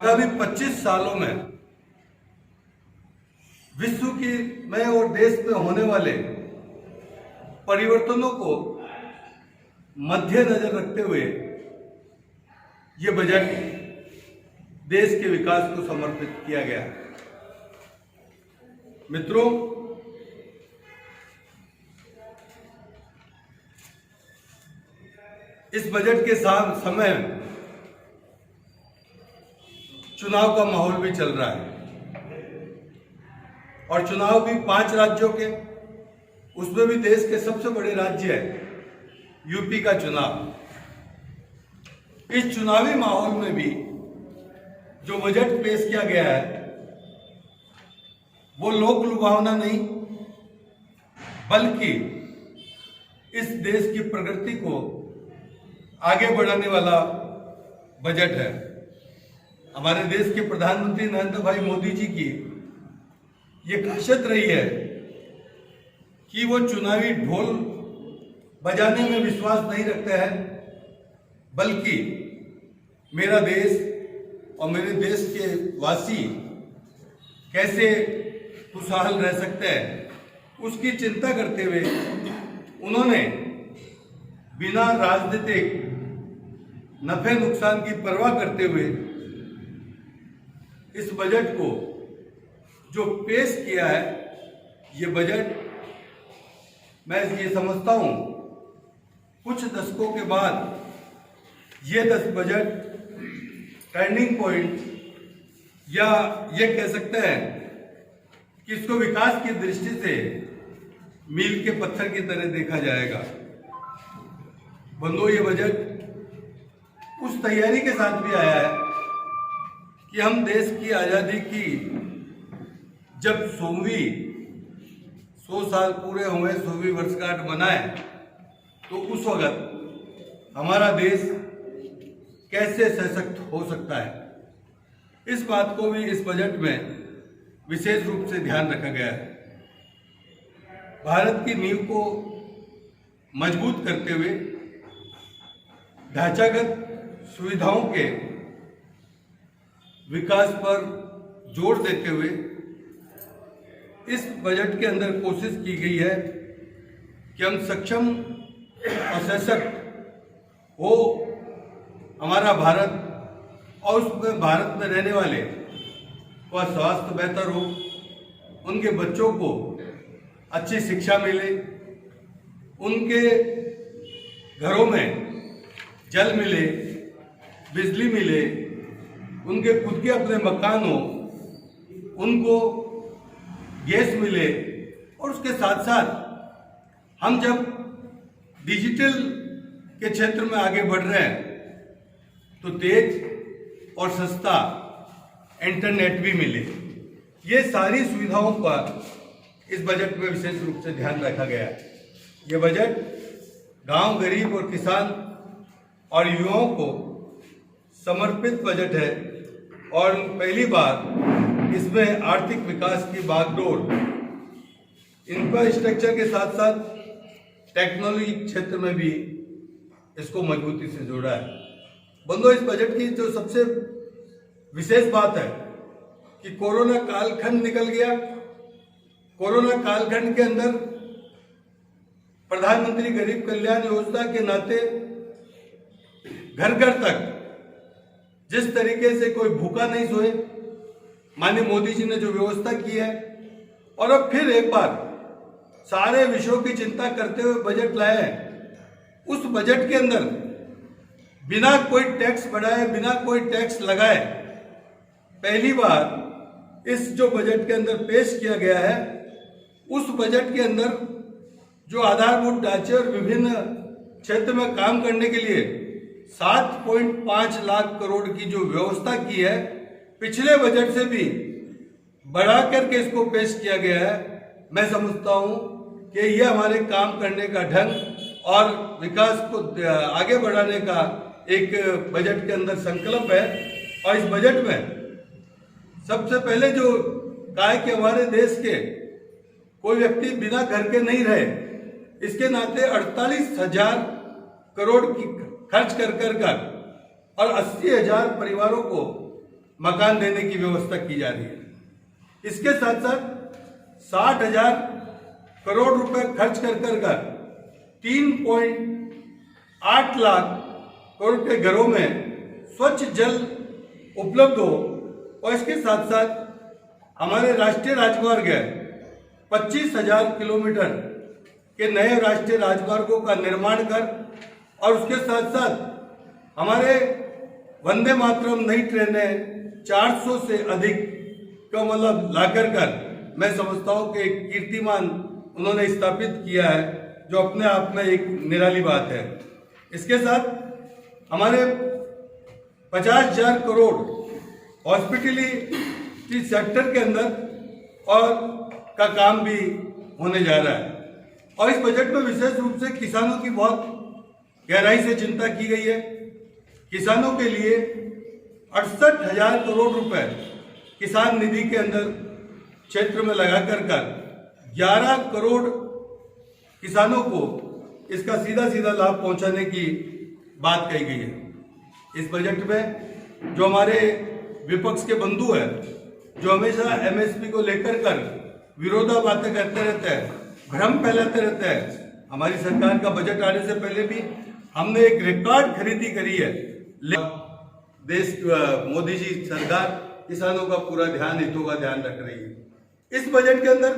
आगामी 25 सालों में विश्व की में और देश में होने वाले परिवर्तनों को मद्देनजर रखते हुए ये बजट देश के विकास को समर्पित किया गया। मित्रों, इस बजट के साथ समय चुनाव का माहौल भी चल रहा है और चुनाव भी 5 राज्यों के, उसमें भी देश के सबसे बड़े राज्य है यूपी का चुनाव। इस चुनावी माहौल में भी जो बजट पेश किया गया है वो लोक लुभावना नहीं, बल्कि इस देश की प्रगति को आगे बढ़ाने वाला बजट है। हमारे देश के प्रधानमंत्री नरेंद्र भाई मोदी जी की ये खासियत रही है कि वो चुनावी ढोल बजाने में विश्वास नहीं रखते हैं, बल्कि मेरा देश और मेरे देश के वासी कैसे खुशहाल रह सकते हैं उसकी चिंता करते हुए उन्होंने बिना राजनीतिक नफे नुकसान की परवाह करते हुए इस बजट को जो पेश किया है, ये बजट मैं ये समझता हूं कुछ दशकों के बाद ये बजट टर्निंग पॉइंट या ये कह सकते हैं कि इसको विकास की दृष्टि से मील के पत्थर की तरह देखा जाएगा। बंधुओं, ये बजट उस तैयारी के साथ भी आया है कि हम देश की आज़ादी की जब 100 साल पूरे हुए, 100वीं वर्षगांठ मनाए, तो उस वक्त हमारा देश कैसे सशक्त हो सकता है, इस बात को भी इस बजट में विशेष रूप से ध्यान रखा गया है। भारत की नींव को मजबूत करते हुए ढांचागत सुविधाओं के विकास पर जोर देते हुए इस बजट के अंदर कोशिश की गई है कि हम सक्षम और सशक्त हो हमारा भारत, और उसमें भारत में रहने वाले का स्वास्थ्य बेहतर हो, उनके बच्चों को अच्छी शिक्षा मिले, उनके घरों में जल मिले, बिजली मिले, उनके खुद के अपने मकान हो, उनको गैस मिले, और उसके साथ साथ हम जब डिजिटल के क्षेत्र में आगे बढ़ रहे हैं तो तेज और सस्ता इंटरनेट भी मिले। ये सारी सुविधाओं का इस बजट में विशेष रूप से ध्यान रखा गया है। ये बजट गांव, गरीब और किसान और युवाओं को समर्पित बजट है और पहली बार इसमें आर्थिक विकास की बागडोर इंफ्रास्ट्रक्चर के साथ साथ टेक्नोलॉजी क्षेत्र में भी इसको मजबूती से जोड़ा है। बंधुओं, इस बजट की जो सबसे विशेष बात है कि कोरोना कालखंड निकल गया। कोरोना कालखंड के अंदर प्रधानमंत्री गरीब कल्याण योजना के नाते घर घर तक जिस तरीके से कोई भूखा नहीं सोए, माननीय मोदी जी ने जो व्यवस्था की है, और अब फिर एक बार सारे विषयों की चिंता करते हुए बजट लाए हैं। उस बजट के अंदर बिना कोई टैक्स बढ़ाए, बिना कोई टैक्स लगाए पहली बार इस जो बजट के अंदर पेश किया गया है, उस बजट के अंदर जो आधारभूत ढांचे और विभिन्न क्षेत्र में काम करने के लिए 7.5 लाख करोड़ की जो व्यवस्था की है, पिछले बजट से भी बढ़ा करके इसको पेश किया गया है। मैं समझता हूं कि यह हमारे काम करने का ढंग और विकास को आगे बढ़ाने का एक बजट के अंदर संकल्प है। और इस बजट में सबसे पहले जो कहा है कि हमारे देश के कोई व्यक्ति बिना घर के नहीं रहे, इसके नाते 48,000 करोड़ की खर्च कर और 80,000 परिवारों को मकान देने की व्यवस्था की जा रही है। इसके साथ साथ 60,000 करोड़ रुपए खर्च कर 3.8 लाख करोड़ के घरों में स्वच्छ जल उपलब्ध हो, और इसके साथ साथ हमारे राष्ट्रीय राजमार्ग है 25,000 किलोमीटर के नए राष्ट्रीय राजमार्गों का निर्माण कर, और उसके साथ साथ हमारे वंदे मातरम नई ट्रेनें 400 से अधिक का मतलब लाकर मैं समझता हूं कि एक कीर्तिमान उन्होंने स्थापित किया है, जो अपने आप में एक निराली बात है। इसके साथ हमारे 50,000 करोड़ हॉस्पिटलिटी सेक्टर के अंदर और का काम भी होने जा रहा है। और इस बजट में विशेष रूप से किसानों की बहुत गहराई से चिंता की गई है। किसानों के लिए 68,000 करोड़ रुपए किसान निधि के अंदर क्षेत्र में लगाकर 11 करोड़ किसानों को इसका सीधा सीधा लाभ पहुंचाने की बात कही गई है। इस बजट में जो हमारे विपक्ष के बंधु हैं, जो हमेशा एमएसपी को लेकर विरोधाभासी करते रहते हैं, भ्रम फैलाते रहते हैं, हमारी सरकार का बजट आने से पहले भी हमने एक रिकॉर्ड खरीदी करी है। देश मोदी जी सरकार किसानों का पूरा ध्यान, हितों का ध्यान रख रही है। इस बजट के अंदर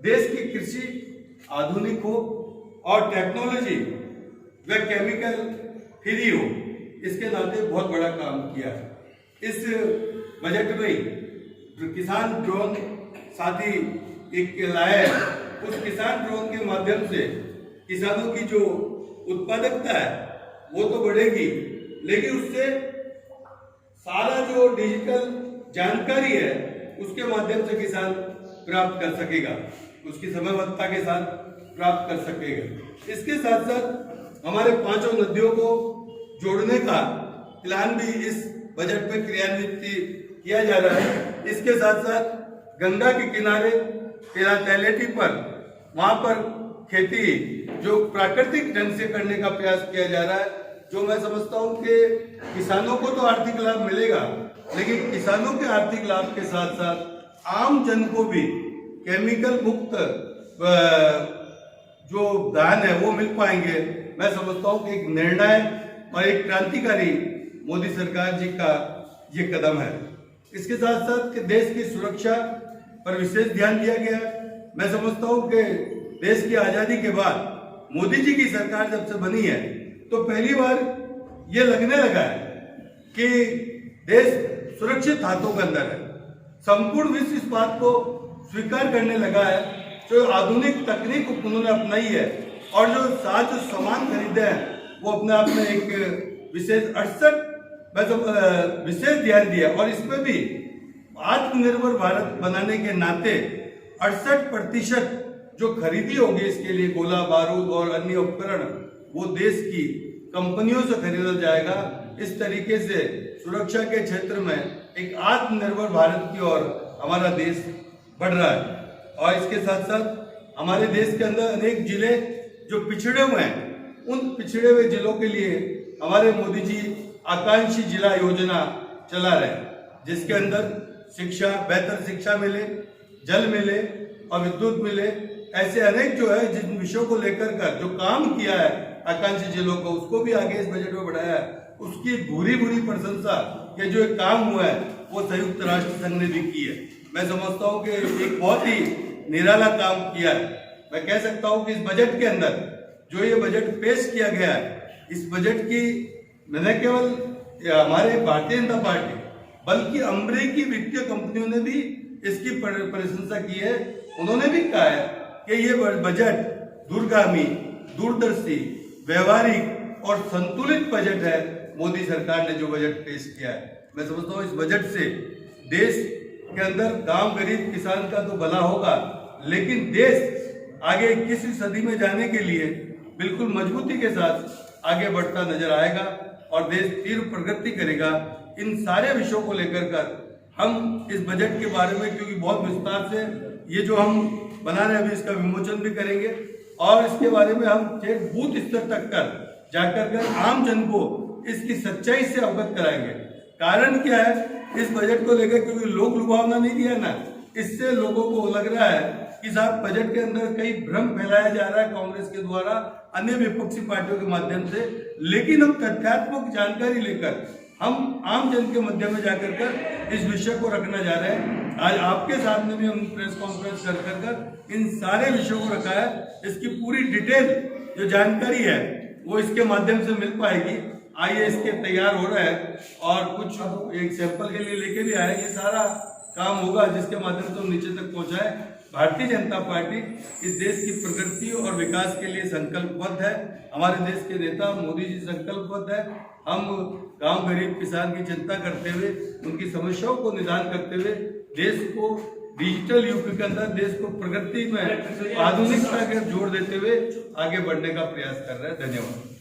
देश की कृषि आधुनिक हो और टेक्नोलॉजी व केमिकल फ्री हो, इसके नाते बहुत बड़ा काम किया है। इस बजट में जो किसान ड्रोन साथी एक लाया है, उस किसान ड्रोन के माध्यम से किसानों की जो उत्पादकता है वो तो बढ़ेगी, लेकिन उससे सारा जो डिजिटल जानकारी है उसके माध्यम से किसान प्राप्त कर सकेगा, उसकी समयबद्धता के साथ प्राप्त कर सकेगा। इसके साथ साथ हमारे 5 नदियों को जोड़ने का प्लान भी इस बजट में क्रियान्वित किया जा रहा है। इसके साथ साथ गंगा के किनारे तलहटी पर वहां पर खेती जो प्राकृतिक ढंग से करने का प्रयास किया जा रहा है, जो मैं समझता हूं कि किसानों को तो आर्थिक लाभ मिलेगा, लेकिन किसानों के आर्थिक लाभ के साथ साथ आम जन को भी केमिकल मुक्त जो दान है वो मिल पाएंगे। मैं समझता हूं कि एक निर्णय और एक क्रांतिकारी मोदी सरकार जी का ये कदम है। इसके साथ साथ कि देश की सुरक्षा पर विशेष ध्यान दिया गया है। मैं समझता हूं कि देश की आजादी के बाद मोदी जी की सरकार जब से बनी है, तो पहली बार ये लगने लगा है कि देश सुरक्षित हाथों के अंदर है। संपूर्ण विश्व इस बात को स्वीकार करने लगा है, जो आधुनिक तकनीक उन्होंने अपनाई है और जो सामान खरीदे हैं वो अपने आप में एक विशेष ध्यान दिया। और इसमें भी आत्मनिर्भर भारत बनाने के नाते 68% जो खरीदी होगी इसके लिए गोला बारूद और अन्य उपकरण वो देश की कंपनियों से खरीदा जाएगा। इस तरीके से सुरक्षा के क्षेत्र में एक आत्मनिर्भर भारत की ओर हमारा देश बढ़ रहा है। और इसके साथ साथ हमारे देश के अंदर अनेक जिले जो पिछड़े हुए हैं, उन पिछड़े हुए जिलों के लिए हमारे मोदी जी आकांक्षी जिला योजना चला रहे हैं, जिसके अंदर शिक्षा, बेहतर शिक्षा मिले, जल मिले और विद्युत मिले। ऐसे अनेक जो है जिन विषयों को लेकर जो काम किया है आकांक्षी जिलों को, उसको भी आगे इस बजट में बढ़ाया है। उसकी भूरी प्रशंसा कि जो एक काम हुआ है वो संयुक्त राष्ट्र संघ ने भी की है। मैं समझता हूँ कि एक बहुत ही निराला काम किया है। मैं कह सकता हूँ कि इस बजट के अंदर जो ये बजट पेश किया गया है, इस बजट की न केवल हमारे भारतीय जनता पार्टी बल्कि अमेरिकी वित्तीय कंपनियों ने भी इसकी प्रशंसा की है। उन्होंने भी कहा है कि ये बजट दूरगामी, दूरदर्शी, व्यवहारिक और संतुलित बजट है। मोदी सरकार ने जो बजट पेश किया है, मैं समझता हूँ इस बजट से देश के अंदर गांव गरीब किसान का तो भला होगा, लेकिन देश आगे 21वीं सदी में जाने के लिए बिल्कुल मजबूती के साथ आगे बढ़ता नजर आएगा और देश तीव्र प्रगति करेगा। इन सारे विषयों को लेकर हम इस बजट के बारे में, क्योंकि बहुत विस्तार से ये जो हम बना रहे हैं अभी इसका विमोचन भी करेंगे और इसके बारे में हम बूथ स्तर तक जाकर आम जन को इसकी सच्चाई से अवगत कराएंगे। कारण क्या है इस बजट को लेकर, क्योंकि लोक लुभावना नहीं दिया ना, इससे लोगों को लग रहा है कि साहब बजट के अंदर कई भ्रम फैलाया जा रहा है कांग्रेस के द्वारा अन्य विपक्षी पार्टियों के माध्यम से। लेकिन हम तथ्यात्मक जानकारी लेकर हम आम जन के मध्य में जाकर कर इस विषय को रखना जा रहे हैं। आज आपके सामने भी हम प्रेस कॉन्फ्रेंस कर इन सारे विषयों को रखा है। इसकी पूरी डिटेल जो जानकारी है वो इसके माध्यम से मिल पाएगी। आइए, इसके तैयार हो रहा है और कुछ एक सैंपल के लिए लेके भी आए। ये सारा काम होगा जिसके माध्यम से हम नीचे तक पहुंचाए। भारतीय जनता पार्टी इस देश की प्रगति और विकास के लिए संकल्पबद्ध है। हमारे देश के नेता मोदी जी संकल्पबद्ध है। हम गांव गरीब किसान की चिंता करते हुए, उनकी समस्याओं को निदान करते हुए देश को डिजिटल युग के अंदर देश को प्रगति में आधुनिकता के जोड़ देते हुए आगे बढ़ने का प्रयास कर रहे हैं। धन्यवाद।